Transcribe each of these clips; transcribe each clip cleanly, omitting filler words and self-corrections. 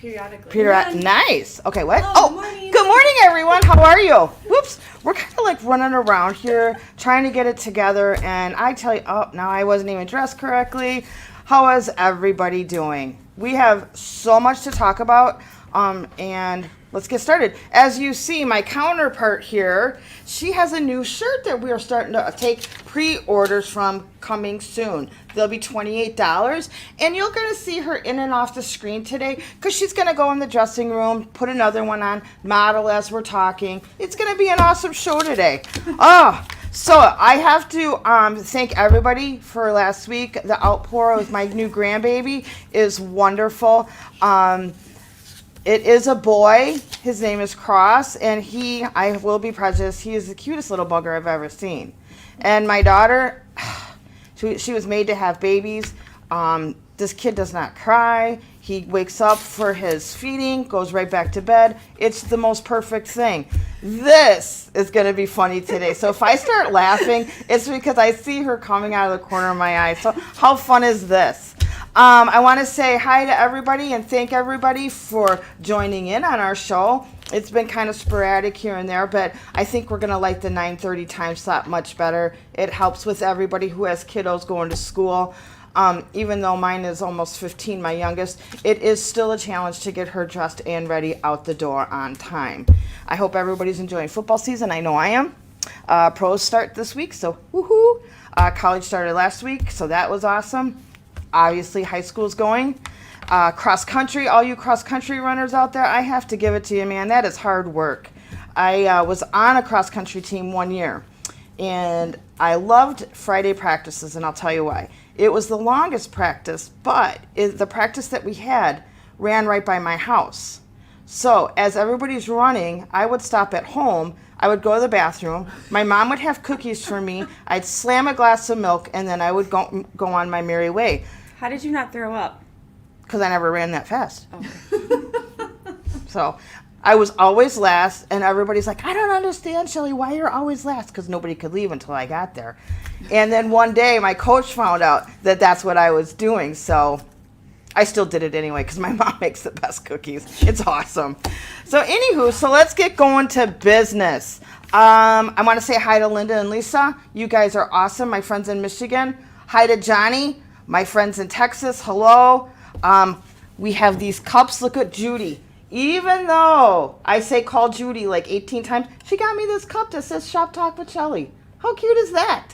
Periodically. Nice. Okay, what? Hello, good morning. Good morning, everyone. How are you? Whoops. We're kind of like running around here trying to get it together. And I tell you, now I wasn't even dressed correctly. How is everybody doing? We have so much to talk about. And let's get started. As you see, my counterpart here, she has a new shirt that we are starting to take pre-orders from coming soon. They'll be $28, and you're going to see her in and off the screen today because she's going to go in the dressing room, put another one on, model as we're talking. It's going to be an awesome show today. So I have to thank everybody for last week. The outpour with my new grandbaby is wonderful. It is a boy. His name is Cross, and I will be prejudiced, he is the cutest little bugger I've ever seen. And my daughter, she was made to have babies. This kid does not cry. He wakes up for his feeding, goes right back to bed. It's the most perfect thing. This is going to be funny today. So if I start laughing, it's because I see her coming out of the corner of my eye. So how fun is this? I want to say hi to everybody and thank everybody for joining in on our show. It's been kind of sporadic here and there, but I think we're going to like the 9:30 time slot much better. It helps with everybody who has kiddos going to school. Even though mine is almost 15, my youngest, it is still a challenge to get her dressed and ready out the door on time. I hope everybody's enjoying football season. I know I am. Pros start this week, so woohoo. College started last week, so that was awesome. Obviously, high school's going. Cross country, all you cross country runners out there, I have to give it to you, man. That is hard work. I was on a cross country team 1 year, and I loved Friday practices, and I'll tell you why. It was the longest practice, but the practice that we had ran right by my house. So as everybody's running, I would stop at home. I would go to the bathroom. My mom would have cookies for me. I'd slam a glass of milk, and then I would go on my merry way. How did you not throw up? Because I never ran that fast. Oh. So I was always last, and everybody's like, I don't understand, Shelly, why you're always last? Because nobody could leave until I got there. And then one day, my coach found out that that's what I was doing, so I still did it anyway because my mom makes the best cookies. It's awesome. So anywho, so let's get going to business. I want to say hi to Linda and Lisa. You guys are awesome, my friends in Michigan. Hi to Johnny, my friends in Texas. Hello. We have these cups. Look at Judy. Even though I say call Judy like 18 times, she got me this cup that says Shop Talk with Shelly. How cute is that?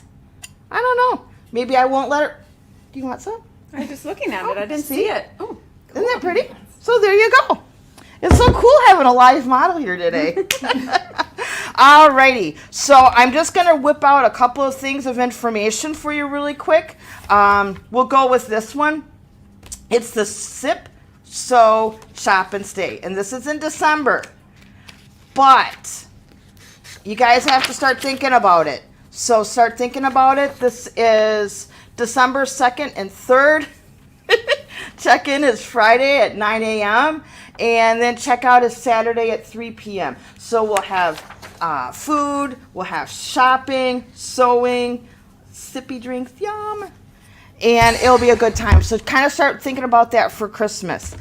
I don't know. Maybe I won't let her. Do you want some? I was just looking at it. I didn't see it. Oh, cool. Isn't that pretty? So there you go. It's so cool having a live model here today. Alrighty. So I'm just going to whip out a couple of things of information for you really quick. We'll go with this one. It's the Sip, Sew, Shop, and Stay. And this is in December. But you guys have to start thinking about it. So start thinking about it. This is December 2nd and 3rd. Check-in is Friday at 9 a.m. And then check-out is Saturday at 3 p.m. So we'll have food, we'll have shopping, sewing, sippy drinks, yum. And it'll be a good time. So kind of start thinking about that for Christmas.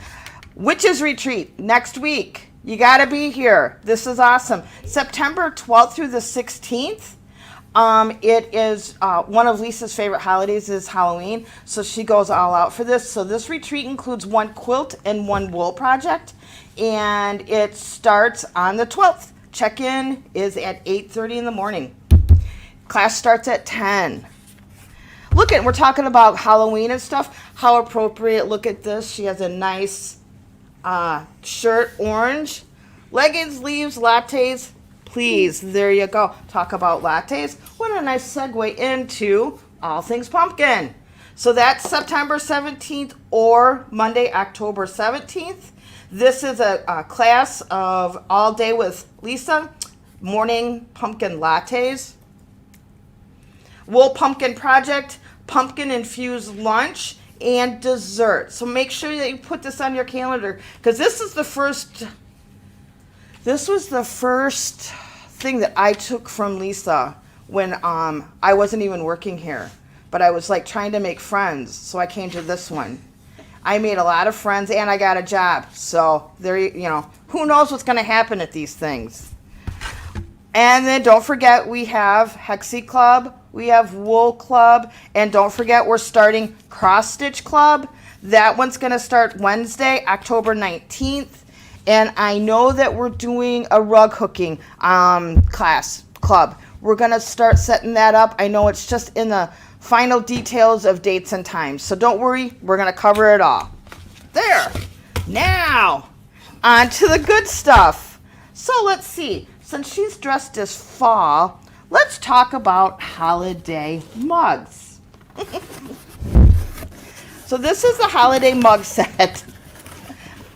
Witches Retreat next week. You got to be here. This is awesome. September 12th through the 16th. It is one of Lisa's favorite holidays is Halloween, so she goes all out for this. So this retreat includes 1 quilt and 1 wool project, and it starts on the 12th. Check-in is at 8:30 in the morning. Class starts at 10. Look at, we're talking about Halloween and stuff. How appropriate. Look at this. She has a nice shirt, orange. Leggings, leaves, lattes. Please, there you go. Talk about lattes. What a nice segue into all things pumpkin. So that's September 17th or Monday, October 17th. This is a class of all day with Lisa. Morning pumpkin lattes. Wool pumpkin project, pumpkin infused lunch, and dessert. So make sure that you put this on your calendar because this was the first thing that I took from Lisa when I wasn't even working here, but I was like trying to make friends, so I came to this one. I made a lot of friends and I got a job. So there, who knows what's going to happen at these things. And then don't forget we have Hexie Club, we have Wool Club, and don't forget we're starting Cross Stitch Club. That one's going to start Wednesday, October 19th. And I know that we're doing a rug hooking club. We're going to start setting that up. I know it's just in the final details of dates and times. So don't worry, we're going to cover it all. There. Now, on to the good stuff. So let's see. Since she's dressed as fall, let's talk about holiday mugs. So this is the holiday mug set.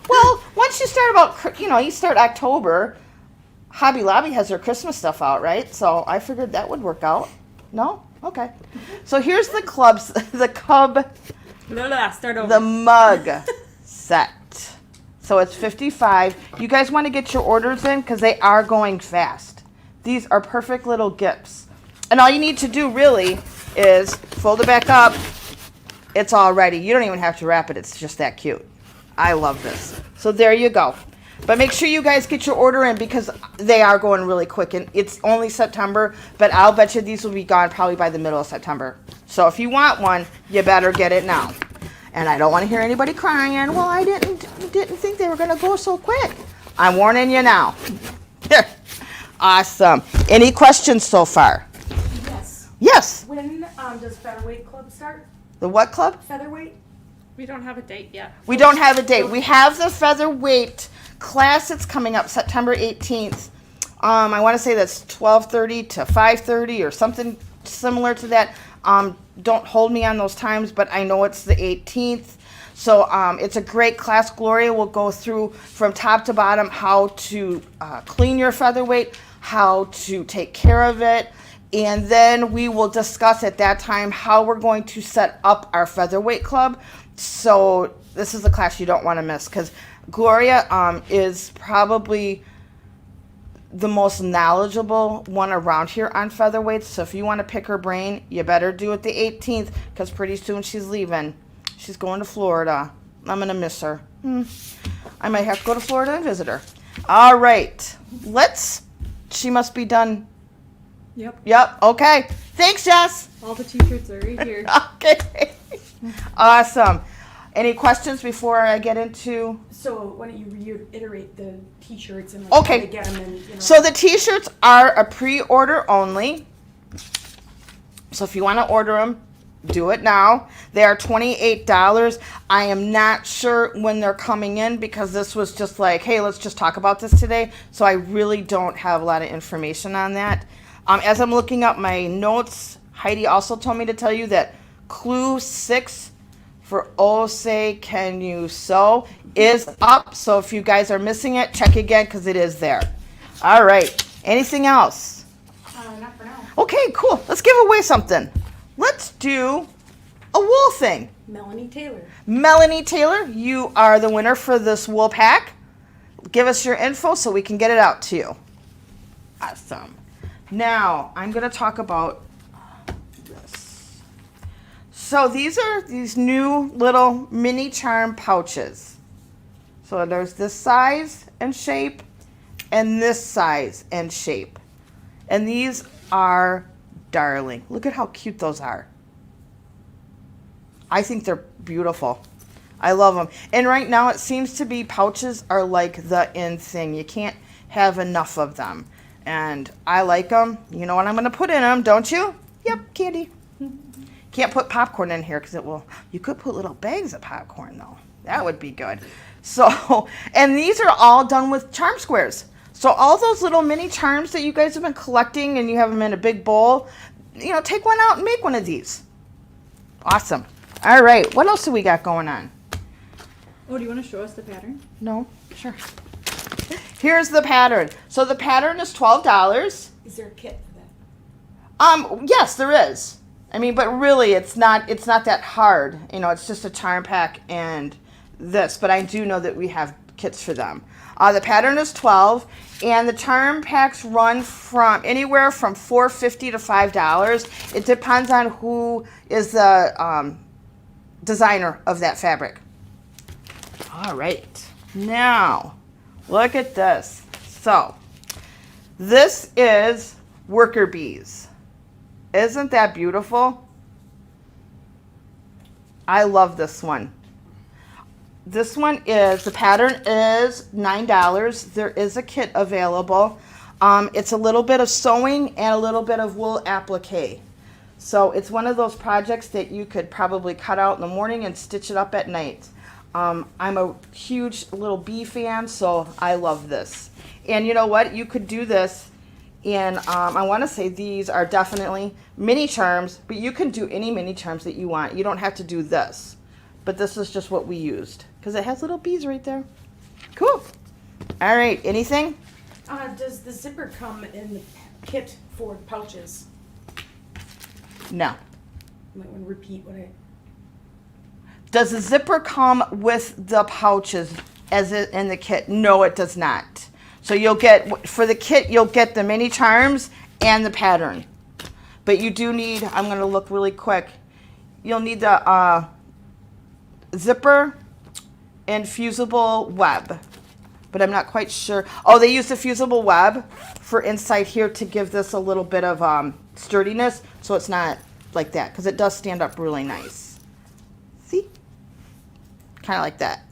Well, once you start you start October, Hobby Lobby has their Christmas stuff out, right? So I figured that would work out. No? Okay. So here's the the mug set. So it's $55. You guys want to get your orders in because they are going fast. These are perfect little gifts. And all you need to do really is fold it back up. It's all ready. You don't even have to wrap it. It's just that cute. I love this. So there you go. But make sure you guys get your order in because they are going really quick. And it's only September, but I'll bet you these will be gone probably by the middle of September. So if you want one, you better get it now. And I don't want to hear anybody crying, well, I didn't think they were going to go so quick. I'm warning you now. Awesome. Any questions so far? Yes. Yes. When does Featherweight Club start? The what club? Featherweight? We don't have a date yet. We don't have a date. We have the Featherweight class that's coming up September 18th. I want to say that's 12:30 to 5:30 or something similar to that. Don't hold me on those times, but I know it's the 18th. So it's a great class. Gloria will go through from top to bottom how to clean your featherweight, how to take care of it, and then we will discuss at that time how we're going to set up our featherweight club. So this is a class you don't want to miss because Gloria is probably the most knowledgeable one around here on featherweights. So if you want to pick her brain, you better do it the 18th because pretty soon she's leaving. She's going to Florida. I'm going to miss her. I might have to go to Florida and visit her. All right. She must be done. Yep. Okay. Thanks, Jess. All the t-shirts are right here. Okay. Awesome. Any questions before I get into? So why don't you reiterate the t-shirts and Okay. how to get them and, So the t-shirts are a pre-order only. So if you want to order them, do it now. They are $28. I am not sure when they're coming in because this was just like, hey, let's just talk about this today. So I really don't have a lot of information on that. As I'm looking up my notes, Heidi also told me to tell you that Clue 6 for Oh Say Can You Sew is up. So if you guys are missing it, check again because it is there. All right. Anything else? not for now. Okay, cool. Let's give away something. Let's do a wool thing. Melanie Taylor. Melanie Taylor, you are the winner for this wool pack. Give us your info so we can get it out to you. Awesome. Now, I'm going to talk about this. So these are these new little mini charm pouches. So there's this size and shape and this size and shape. And these are darling. Look at how cute those are. I think they're beautiful. I love them. And right now it seems to be pouches are like the in thing. You can't have enough of them. And I like them. You know what I'm going to put in them, don't you? Yep, candy. Can't put popcorn in here because it will. You could put little bags of popcorn though. That would be good. So, and these are all done with charm squares. So all those little mini charms that you guys have been collecting and you have them in a big bowl, you know, take one out and make one of these. Awesome. All right, what else do we got going on? Oh, do you want to show us the pattern? No, sure. Here's the pattern. So the pattern is $12. Is there a kit for that? Yes, there is. I mean, but really it's not that hard. You know, it's just a charm pack and this, but I do know that we have kits for them. The pattern is 12 and the charm packs run from anywhere from $4.50 to $5. It depends on who is the designer of that fabric. All right, now look at this. So this is worker bees. Isn't that beautiful? I love this one. This one is, the pattern is $9. There is a kit available. It's a little bit of sewing and a little bit of wool applique. So it's one of those projects that you could probably cut out in the morning and stitch it up at night. I'm a huge little bee fan, so I love this. And you know what? You could do this in, I want to say these are definitely mini charms, but you can do any mini charms that you want. You don't have to do this. But this is just what we used because it has little bees right there. Cool. All right, anything? Does the zipper come in the kit for pouches? No. I might want to repeat what I... Does the zipper come with the pouches as it in the kit? No, it does not. So you'll get, for the kit, you'll get the mini charms and the pattern. But you do need, I'm going to look really quick, you'll need the zipper and fusible web. But I'm not quite sure. Oh, they use the fusible web for inside here to give this a little bit of sturdiness, so it's not like that, because it does stand up really nice. See? Kind of like that.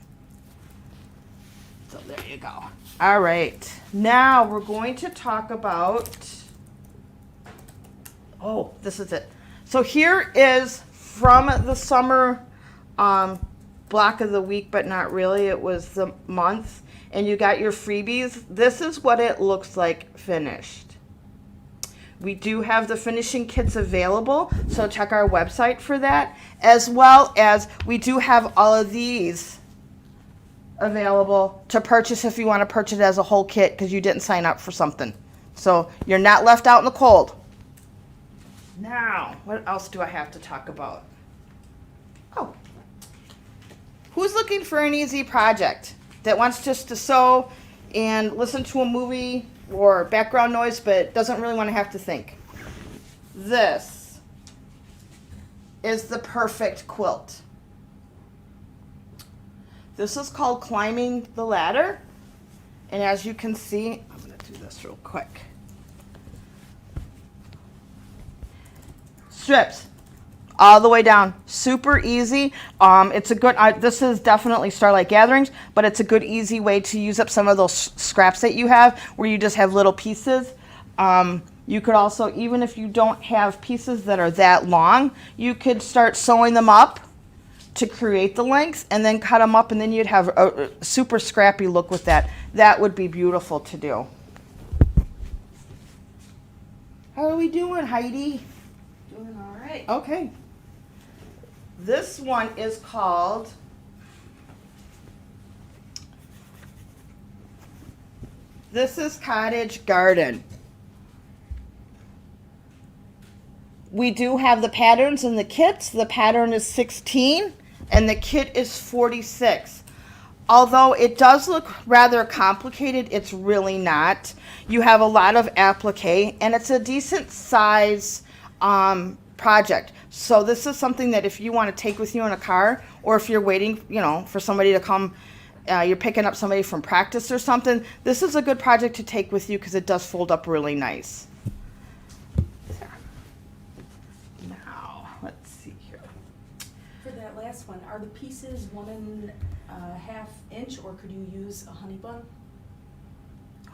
So there you go. All right. Now we're going to talk about, oh, this is it. So here is from the summer block of the week, but not really. It was the month. And you got your freebies. This is what it looks like finished. We do have the finishing kits available, so check our website for that, as well as we do have all of these available to purchase if you want to purchase it as a whole kit because you didn't sign up for something. So you're not left out in the cold. Now, what else do I have to talk about? Oh, who's looking for an easy project that wants just to sew and listen to a movie or background noise but doesn't really want to have to think? This is the perfect quilt. This is called Climbing the Ladder. And as you can see, I'm going to do this real quick. Strips all the way down, super easy. It's a good, this is definitely Starlight Gatherings, but it's a good easy way to use up some of those scraps that you have where you just have little pieces. You could also, even if you don't have pieces that are that long, you could start sewing them up to create the length and then cut them up, and then you'd have a super scrappy look with that. That would be beautiful to do. How are we doing, Heidi? Doing all right. Okay. This one is called Cottage Garden. We do have the patterns in the kits. The pattern is 16 and the kit is 46. Although it does look rather complicated, it's really not. You have a lot of applique and it's a decent size project. So this is something that if you want to take with you in a car, or if you're waiting, you know, for somebody to come, you're picking up somebody from practice or something, this is a good project to take with you because it does fold up really nice. Now, let's see here. For that last one, are the pieces 1.5 inch, or could you use a honey bun?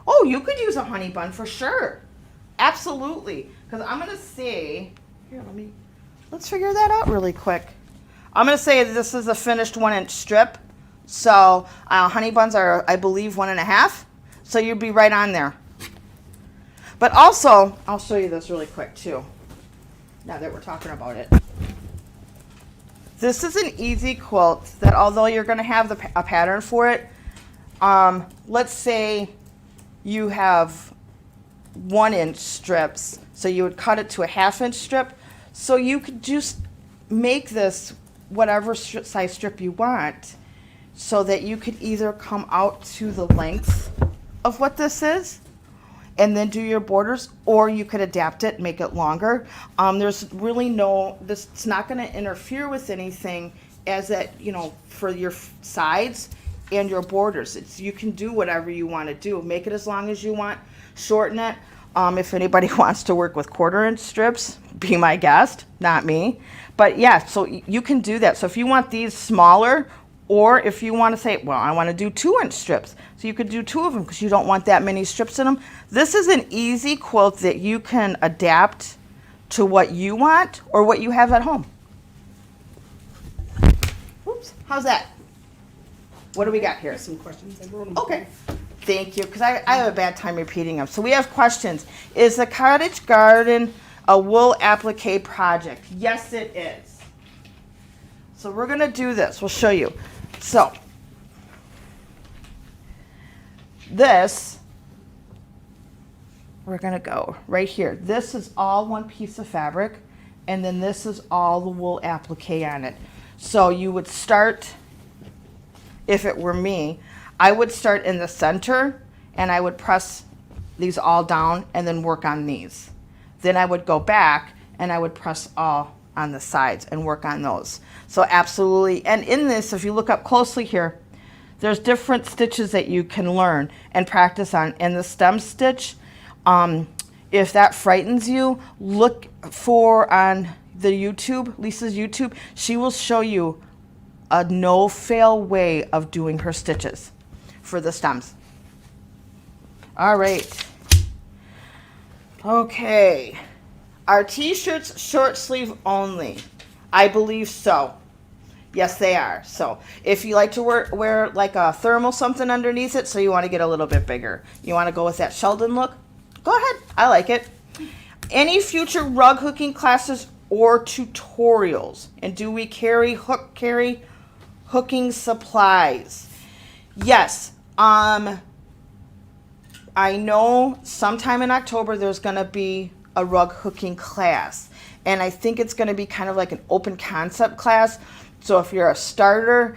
Oh, you could use a honey bun for sure. Absolutely. Because I'm going to say, here, let's figure that out really quick. I'm going to say this is a finished 1-inch strip. So honey buns are, I believe, 1.5. So you'd be right on there. But also, I'll show you this really quick too, now that we're talking about it. This is an easy quilt that, although you're going to have a pattern for it, let's say you have 1-inch strips, so you would cut it to a 1/2-inch strip. So you could just make this whatever size strip you want, so that you could either come out to the length of what this is and then do your borders, or you could adapt it and make it longer. There's really it's not going to interfere with anything as that, you know, for your sides. and your borders. You can do whatever you want to do. Make it as long as you want, shorten it. If anybody wants to work with 1/4" strips, be my guest, not me. But yeah, so you can do that. So if you want these smaller, or if you want to say, well, I want to do 2" strips, so you could do 2 of them because you don't want that many strips in them. This is an easy quilt that you can adapt to what you want or what you have at home. Oops, how's that? What do we got here? Here's some questions. I wrote them. Okay. Thank you, because I have a bad time repeating them. So we have questions. Is the cottage garden a wool applique project? Yes, it is. So we're going to do this. We'll show you. So this, we're going to go right here. This is all one piece of fabric, and then this is all the wool applique on it. So you would start, if it were me, I would start in the center and I would press these all down and then work on these. Then I would go back and I would press all on the sides and work on those. So absolutely, and in this, if you look up closely here, there's different stitches that you can learn and practice on. And the stem stitch, if that frightens you, look for on the YouTube, Lisa's YouTube, she will show you a no-fail way of doing her stitches for the stems. All right. Okay. Are t-shirts short sleeve only? I believe so. Yes, they are. So if you like to wear like a thermal something underneath it, so you want to get a little bit bigger, you want to go with that Sheldon look, go ahead. I like it. Any future rug hooking classes or tutorials? And do we carry hooking supplies? Yes. I know sometime in October there's going to be a rug hooking class, and I think it's going to be kind of like an open concept class. So if you're a starter,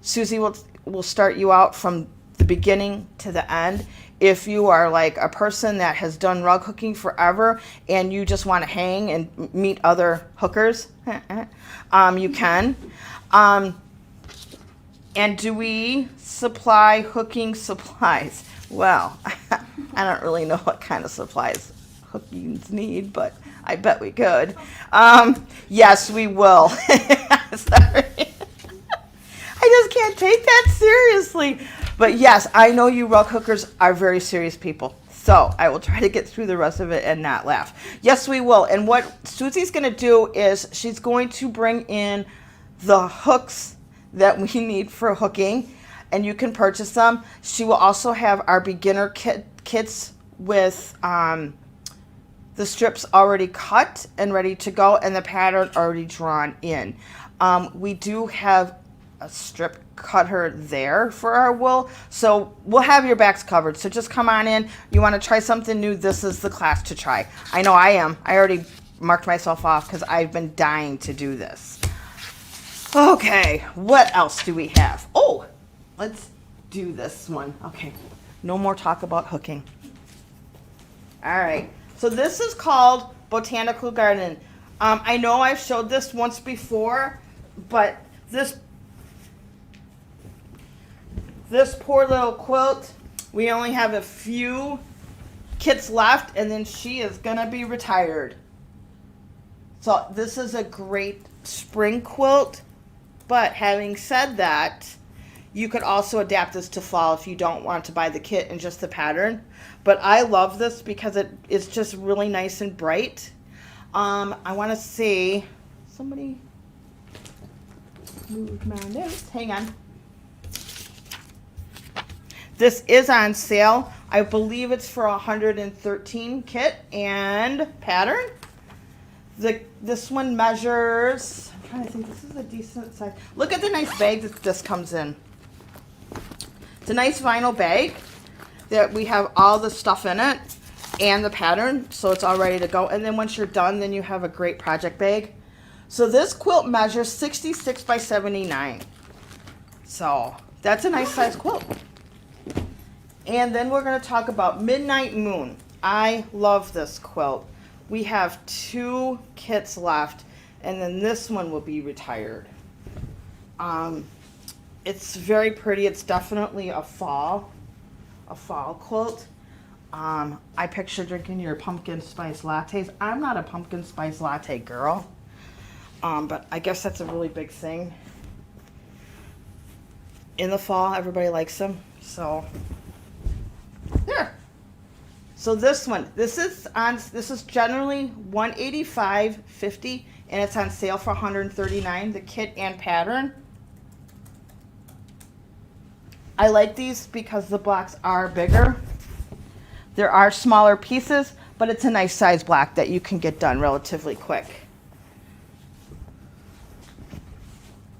Susie will start you out from the beginning to the end. If you are like a person that has done rug hooking forever and you just want to hang and meet other hookers, you can. And do we supply hooking supplies? Well, I don't really know what kind of supplies hookings need, but I bet we could. Yes, we will. Sorry. I just can't take that seriously. But yes, I know you rug hookers are very serious people. So I will try to get through the rest of it and not laugh. Yes, we will. And what Susie's going to do is she's going to bring in the hooks that we need for hooking, and you can purchase them. She will also have our beginner kits with the strips already cut and ready to go and the pattern already drawn in. We do have a strip cutter there for our wool, so we'll have your backs covered. So just come on in. You want to try something new, this is the class to try. I know I am. I already marked myself off because I've been dying to do this. Okay, what else do we have? Oh, let's do this one. Okay, no more talk about hooking. All right, so this is called Botanical Garden. I know I've showed this once before, but this poor little quilt, we only have a few kits left, and then she is gonna be retired. So this is a great spring quilt. But having said that, you could also adapt this to fall if you don't want to buy the kit and just the pattern. But I love this because it's just really nice and bright. I want to see, somebody moved my notes. Hang on. This is on sale. I believe it's for $113 kit and pattern. This one measures, I think this is a decent size. Look at the nice bag that this comes in. It's a nice vinyl bag that we have all the stuff in it and the pattern, so it's all ready to go. And then once you're done, then you have a great project bag. So this quilt measures 66 by 79. So that's a nice size quilt. And then we're going to talk about Midnight Moon. I love this quilt. We have 2 kits left, and then this one will be retired. It's very pretty. It's definitely a fall quilt. I picture drinking your pumpkin spice lattes. I'm not a pumpkin spice latte girl, but I guess that's a really big thing. In the fall, everybody likes them. So there. So this one, this is generally $185.50, and it's on sale for $139. The kit and pattern. I like these because the blocks are bigger. There are smaller pieces, but it's a nice size block that you can get done relatively quick.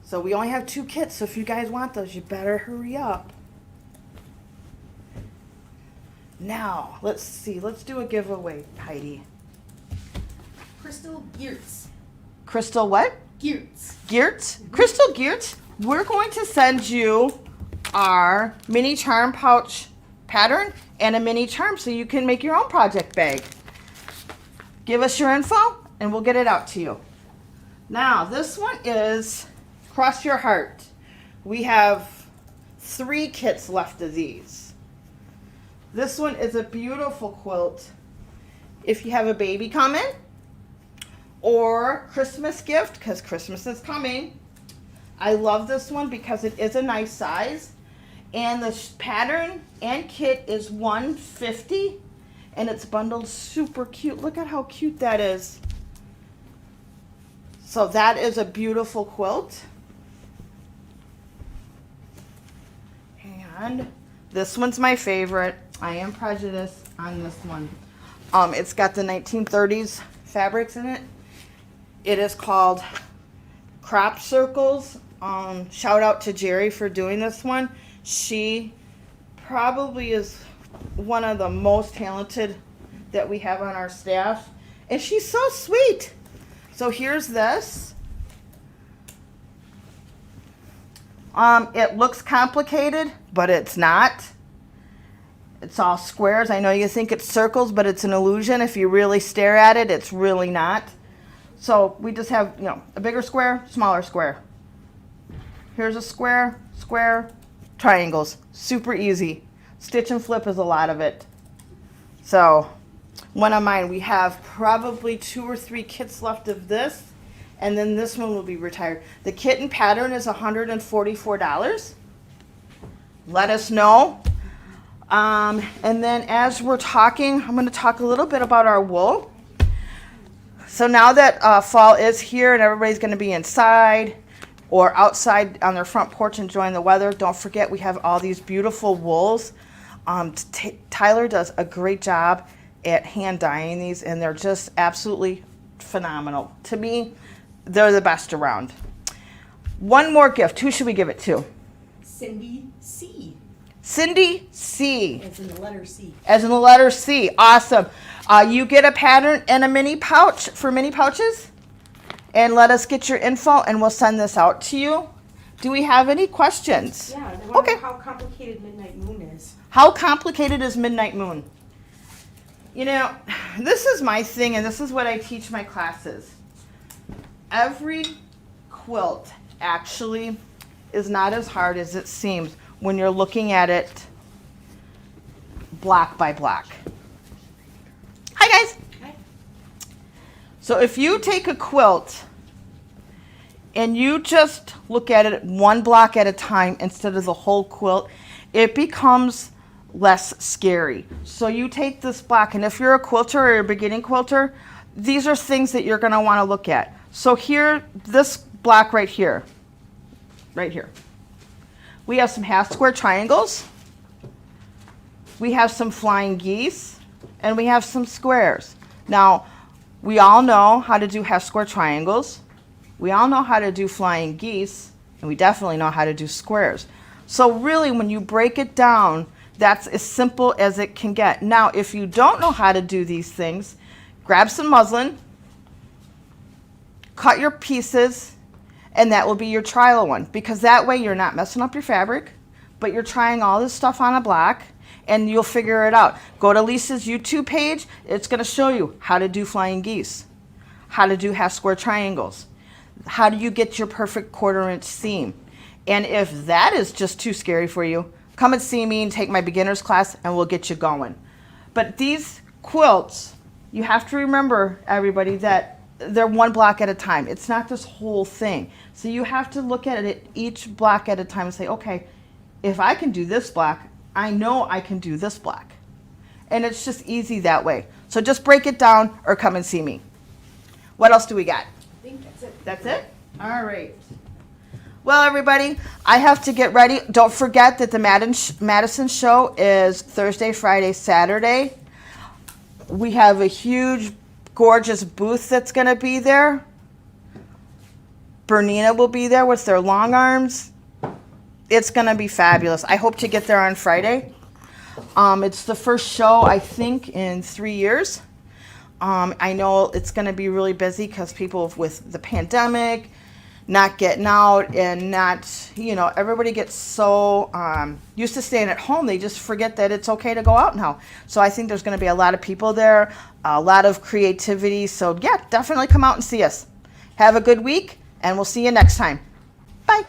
So we only have 2 kits, so if you guys want those, you better hurry up. Now, let's see. Let's do a giveaway, Heidi. Crystal Geertz. Crystal what? Geertz. Geertz? Crystal Geertz. We're going to send you our mini charm pouch pattern and a mini charm so you can make your own project bag. Give us your info and we'll get it out to you. Now, this one is Cross Your Heart. We have 3 kits left of these. This one is a beautiful quilt if you have a baby coming or Christmas gift, because Christmas is coming. I love this one because it is a nice size. And the pattern and kit is $150, and it's bundled super cute. Look at how cute that is. So that is a beautiful quilt. And this one's my favorite. I am prejudiced on this one. It's got the 1930s fabrics in it. It is called Crop Circles. Shout out to Jerry for doing this one. She probably is one of the most talented that we have on our staff. And she's so sweet. So here's this. It looks complicated, but it's not. It's all squares. I know you think it's circles, but it's an illusion. If you really stare at it, it's really not. So we just have, a bigger square, smaller square. Here's a square, square, triangles. Super easy. Stitch and flip is a lot of it. So one of mine, we have probably 2 or 3 kits left of this, and then this one will be retired. The kit and pattern is $144. Let us know. And then as we're talking, I'm going to talk a little bit about our wool. So now that fall is here and everybody's going to be inside or outside on their front porch enjoying the weather, don't forget we have all these beautiful wools. Tyler does a great job at hand dyeing these, and they're just absolutely phenomenal. To me, they're the best around. One more gift. Who should we give it to? Cindy C. Cindy C. As in the letter C. As in the letter C. Awesome. You get a pattern and a mini pouch for mini pouches. And let us get your info and we'll send this out to you. Do we have any questions? Yeah, they want to know how complicated Midnight Moon is. How complicated is Midnight Moon? This is my thing, and this is what I teach my classes. Every quilt actually is not as hard as it seems when you're looking at it block by block. Hi, guys. Hi. So if you take a quilt and you just look at it one block at a time instead of the whole quilt, it becomes less scary. So you take this block, and if you're a quilter or a beginning quilter, these are things that you're going to want to look at. So here, this block right here, we have some half square triangles, we have some flying geese, and we have some squares. Now, we all know how to do half square triangles, we all know how to do flying geese, and we definitely know how to do squares. So really, when you break it down, that's as simple as it can get. Now, if you don't know how to do these things, grab some muslin, cut your pieces, and that will be your trial one, because that way you're not messing up your fabric, but you're trying all this stuff on a block, and you'll figure it out. Go to Lisa's YouTube page. It's going to show you how to do flying geese, how to do half square triangles, how do you get your perfect 1/4 inch seam. And if that is just too scary for you, come and see me and take my beginner's class and we'll get you going. But these quilts, you have to remember, everybody, that they're one block at a time. It's not this whole thing. So you have to look at it each block at a time and say, okay, if I can do this block, I know I can do this block. And it's just easy that way. So just break it down or come and see me. What else do we got? I think that's it. That's it? All right. Well, everybody, I have to get ready. Don't forget that the Madison show is Thursday, Friday, Saturday. We have a huge, gorgeous booth that's going to be there. Bernina will be there with their long arms. It's going to be fabulous. I hope to get there on Friday. It's the first show, I think, in 3 years. I know it's going to be really busy because people with the pandemic, not getting out and not, everybody gets so used to staying at home, they just forget that it's okay to go out now. So I think there's going to be a lot of people there, a lot of creativity. So yeah, definitely come out and see us. Have a good week, and we'll see you next time. Bye.